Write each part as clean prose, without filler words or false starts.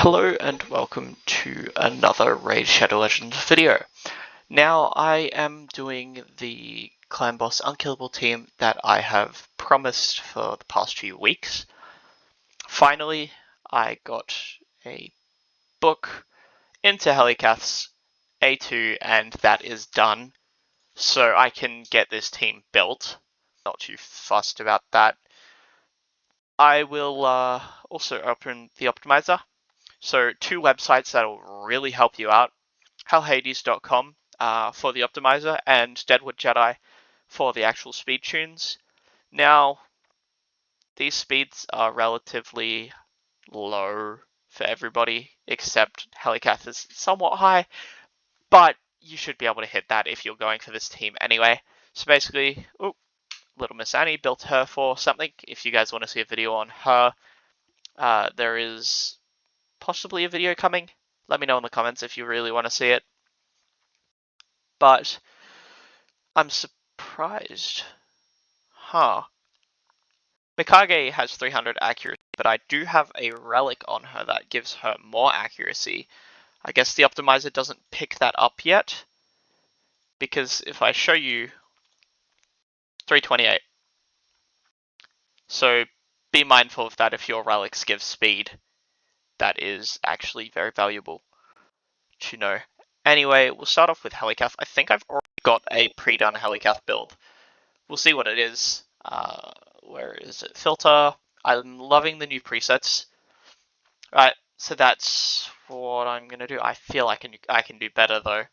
Hello and welcome to another Raid Shadow Legends video. Now I am doing the clan boss unkillable team that I have promised for the past few weeks. Finally, I got a book into helicaths A2 and that is done. So I can get this team built. Not too fussed about that. I will also open the optimizer. So two websites that will really help you out. hellhades.com for the optimizer and Deadwood Jedi for the actual speed tunes. Now, these speeds are relatively low for everybody, except helicath is somewhat high, but you should be able to hit that if you're going for this team anyway. So basically, Little Miss Annie built her for something. If you guys want to see a video on her, there is possibly a video coming. Let me know in the comments if you really want to see it. But I'm surprised. Mikage has 300 accuracy, but I do have a relic on her that gives her more accuracy. I guess the optimizer doesn't pick that up yet, because if I show you 328. So be mindful of that if your relics give speed. That is actually very valuable to know. Anyway, we'll start off with helicath. I think I've already got a pre-done helicath build. We'll see what it is. Where is it? Filter. I'm loving the new presets. Right, so that's what I'm gonna do. I feel I can do better though.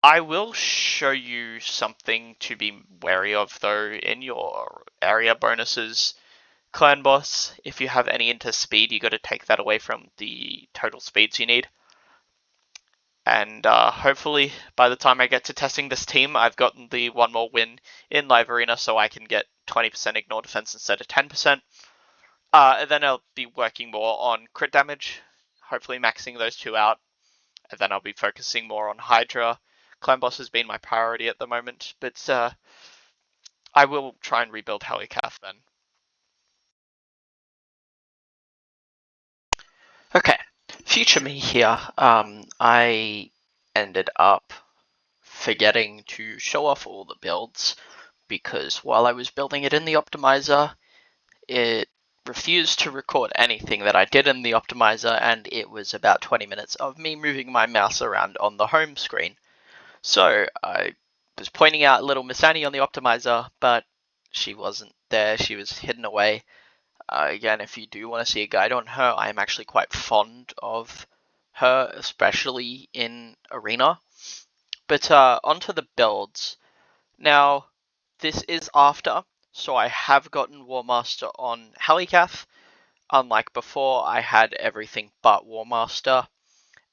I will show you something to be wary of though in your area bonuses. Clan boss, if you have any into speed, you got to take that away from the total speeds you need. And hopefully by the time I get to testing this team, I've gotten the one more win in live arena, so I can get 20% ignore defense instead of 10%. And then I'll be working more on crit damage, hopefully maxing those two out. And then I'll be focusing more on Hydra. Clan boss has been my priority at the moment, but I will try and rebuild helicath then. Okay, future me here. I ended up forgetting to show off all the builds because while I was building it in the optimizer, it refused to record anything that I did in the optimizer, and it was about 20 minutes of me moving my mouse around on the home screen. So I was pointing out Little Miss Annie on the optimizer, but she wasn't there. She was hidden away. Again, if you do want to see a guide on her, I am actually quite fond of her, especially in Arena. But onto the builds. Now, this is after, so I have gotten Warmaster on helicath. Unlike before, I had everything but Warmaster.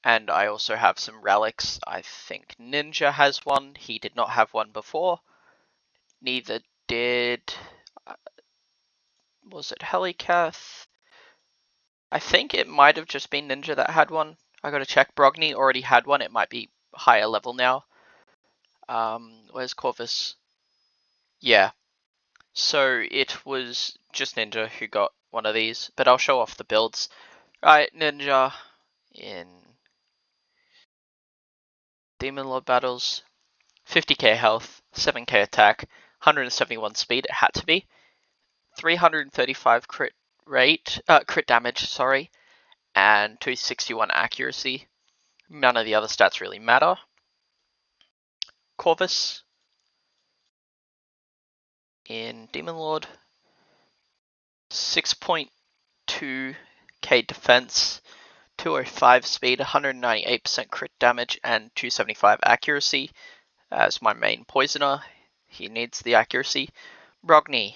And I also have some relics. I think Ninja has one. He did not have one before. Neither did... was it helicath? I think it might have just been Ninja that had one. I gotta check. Brogni already had one. It might be higher level now. Where's Corvus? Yeah. So it was just Ninja who got one of these, but I'll show off the builds. Right, Ninja in Demon Lord battles, 50k health, 7k attack, 171 speed, it had to be, 335 crit damage, sorry, and 261 accuracy. None of the other stats really matter. Corvus in Demon Lord, 6.2k defense, 205 speed, 198% crit damage, and 275 accuracy. As my main poisoner, he needs the accuracy. Brogni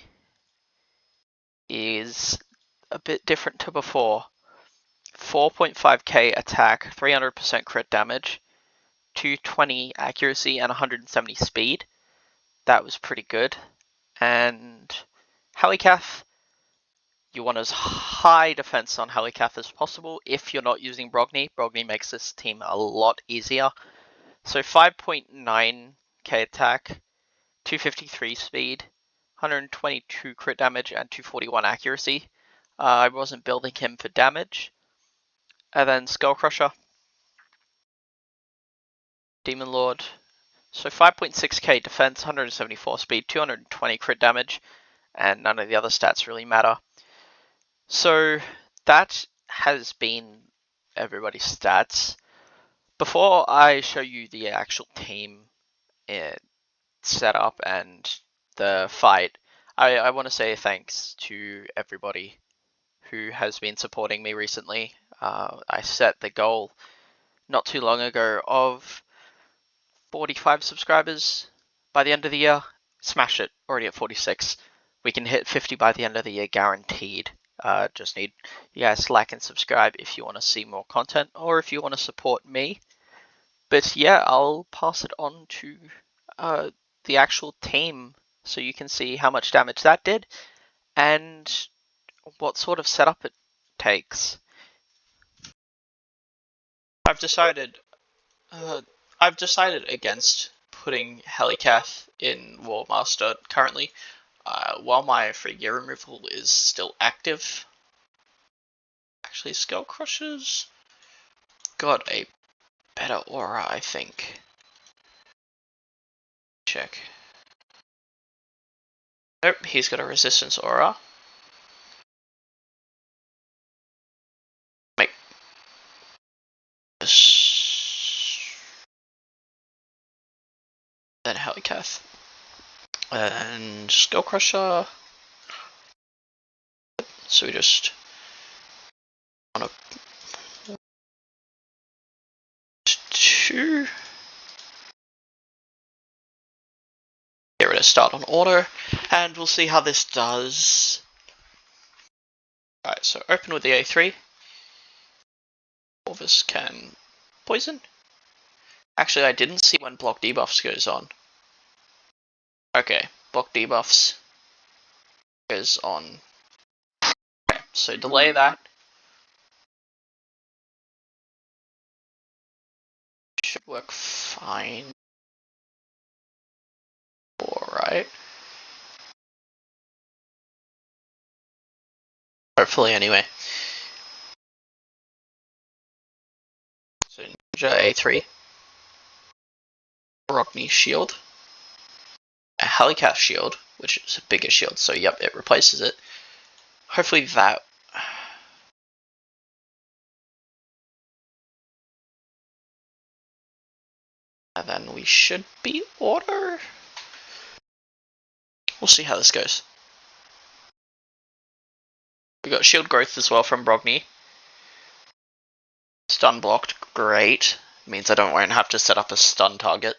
is a bit different to before. 4.5k attack, 300% crit damage, 220 accuracy, and 170 speed. That was pretty good. And helicath, you want as high defense on helicath as possible if you're not using Brogni. Brogni makes this team a lot easier. So 5.9k attack, 253 speed, 122 crit damage, and 241 accuracy. I wasn't building him for damage. And then Skull Crusher, Demon Lord. So 5.6k defense, 174 speed, 220 crit damage, and none of the other stats really matter. So that has been everybody's stats. Before I show you the actual team setup and the fight, I want to say thanks to everybody who has been supporting me recently. I set the goal not too long ago of 45 subscribers by the end of the year. Smash it, already at 46. We can hit 50 by the end of the year, guaranteed. Just need you guys to like and subscribe if you want to see more content or if you want to support me. But yeah, I'll pass it on to the actual team so you can see how much damage that did and what sort of setup it takes. I've decided against putting helicath in Blademaster currently, while my free gear removal is still active. Actually, Skull Crusher's got a better aura, I think. Check. Nope, he's got a resistance aura. Make this. Then helicath. And Skull Crusher. So we just want to 2. Get rid of start on auto, and we'll see how this does. Alright, so open with the A3. Orvis can poison. Actually, I didn't see when block debuffs goes on. Okay, block debuffs goes on. Okay, so delay that. Should work fine. Alright. Hopefully, anyway. So Ninja A3. Rodney shield. A helicath shield, which is a bigger shield, so yep, it replaces it. Hopefully that. And then we should be auto. We'll see how this goes. We got shield growth as well from Brogni. Stun blocked, great. Means won't have to set up a stun target.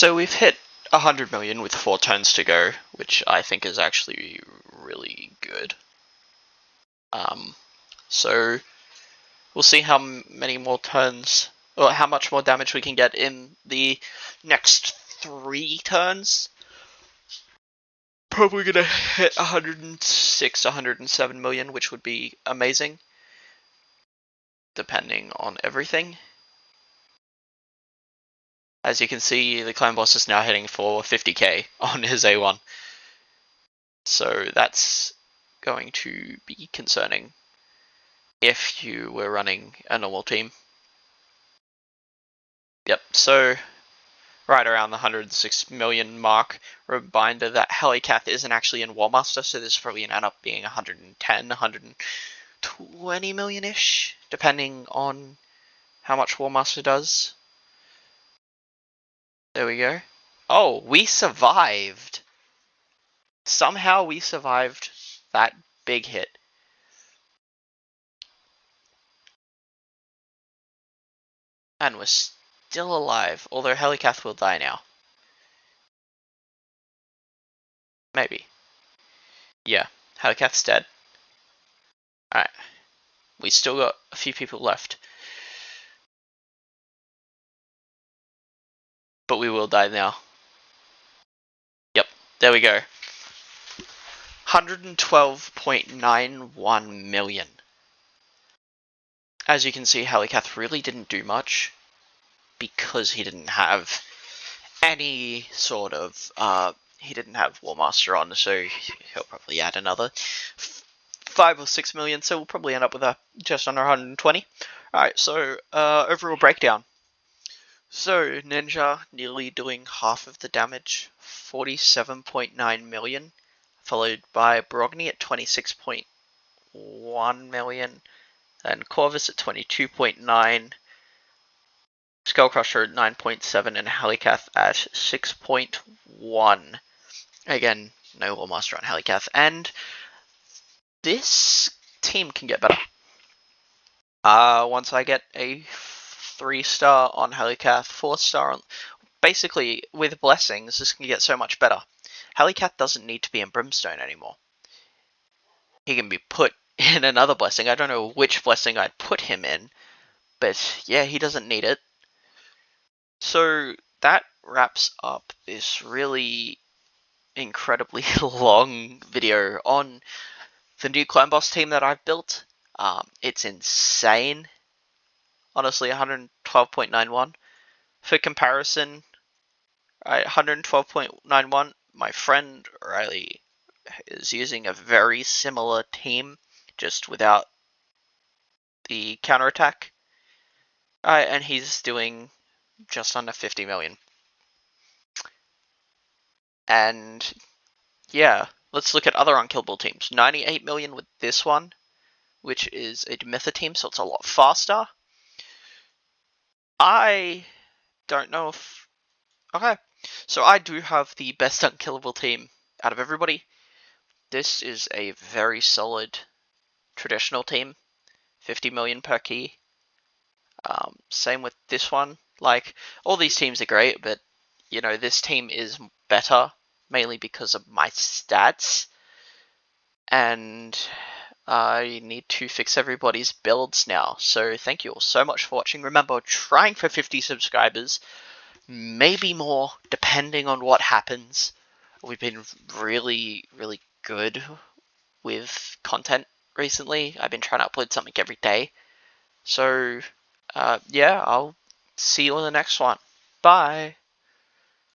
So we've hit 100 million with 4 turns to go, which I think is actually really good. So we'll see how many more turns, or how much more damage we can get in the next 3 turns. Probably gonna hit 106, 107 million, which would be amazing, depending on everything. As you can see, the clan boss is now hitting for 50k on his A1. So that's going to be concerning if you were running a normal team. Yep, so right around the 106 million mark. Reminder that helicath isn't actually in Blademaster, so this is probably going to end up being 110, 120 million-ish, depending on how much Blademaster does. There we go. Oh, we survived! Somehow we survived that big hit. And we're still alive, although helicath will die now. Maybe. Yeah, helicath's dead. Alright. We still got a few people left. But we will die now. Yep, there we go. 112.91 million. As you can see, helicath really didn't do much because he didn't have any sort of he didn't have Blademaster on, so he'll probably add another 5 or 6 million, so we'll probably end up with just under 120. Alright, so overall breakdown. So Ninja nearly doing half of the damage, 47.9 million, followed by Brogni at 26.1 million, and Corvus at 22.9, Skullcrusher at 9.7, and helicath at 6.1. Again, no Blademaster on helicath, and this team can get better. Once I get a 3-star on helicath, 4-star on... Basically, with blessings, this can get so much better. Helicath doesn't need to be in Brimstone anymore. He can be put in another blessing. I don't know which blessing I'd put him in, but yeah, he doesn't need it. So that wraps up this really incredibly long video on the new clan boss team that I've built. It's insane. Honestly, 112.91. For comparison, 112.91, my friend Riley is using a very similar team, just without the counterattack. And he's doing just under 50 million. And yeah, let's look at other unkillable teams. 98 million with this one, which is a Demetha team, so it's a lot faster. I don't know if... Okay, so I do have the best unkillable team out of everybody. This is a very solid traditional team, 50 million per key. Same with this one. Like, all these teams are great, but, you know, this team is better, mainly because of my stats. And I need to fix everybody's builds now. So thank you all so much for watching. Remember, trying for 50 subscribers, maybe more, depending on what happens. We've been really, really good with content recently. I've been trying to upload something every day. So, yeah, I'll see you on the next one. Bye!